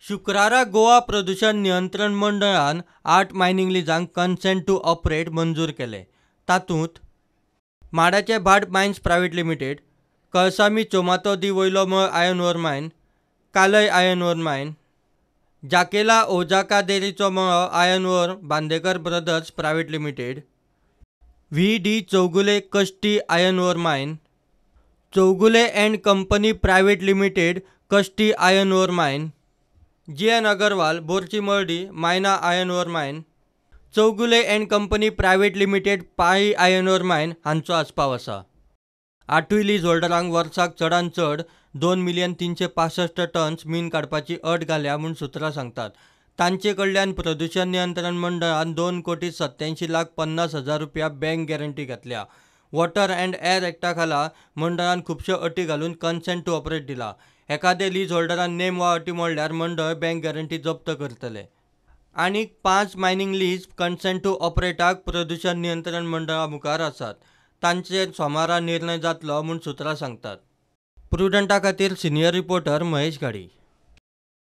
शुक्रारा गोवा प्रदूषण नियंत्रण मंडळान 8 मायनिंग लिजांक कन्सेंट टू ऑपरेट मंजूर केले। तातूंत माडाचे भाट मायन्स प्रायवेट लिमिटेड, कळसामी चोमातो दी वयलो मळ आयर्न ओर मायन, कालय आयर्न ओर मायन, जाकेला ओजाका देरीचो मळो iron ore Bandekar Brothers Private Limited, V D Chowgule कश्ती iron ore mine, Chowgule and Company Private Limited कश्ती iron ore mine, G N Agarwal बोरची मळडी मायना iron ore mine, Chowgule and Company Private Limited पाळी आयर्न ओर मायन हांचो आस्पाव आसा। 8 लीज होल्डरांक वर्साक चडांत चड 2,365,000 टन्स मीन काडपाची अट घाल्या म्हूण सुत्रां सांगतात। तांचे कडल्यान प्रदूषण नियंत्रण मंडळान 2,87,50,000 रुपया बँक गॅरंटी घेतल्या। वॉटर अँड एअर एक्टा खाला मंडळान खुबश्यो अटी घालून कन्सेंट टू ऑपरेट दिला। एखादे लीज होल्डरान नेम वा अटी मोडल्यार मंडळ बँक गॅरंटी जप्त करतले। आनीक 5 मायनिंग लीज कन्सेंट टू ऑपरेटाक प्रदूषण नियंत्रण मंडळा मुखार आसात। तांचेर सोमारा निर्णय जातलो म्हूण सुत्रां सांगतात। प्रुडंटा खातीर सिनियर रिपोर्टर महेश गाडी।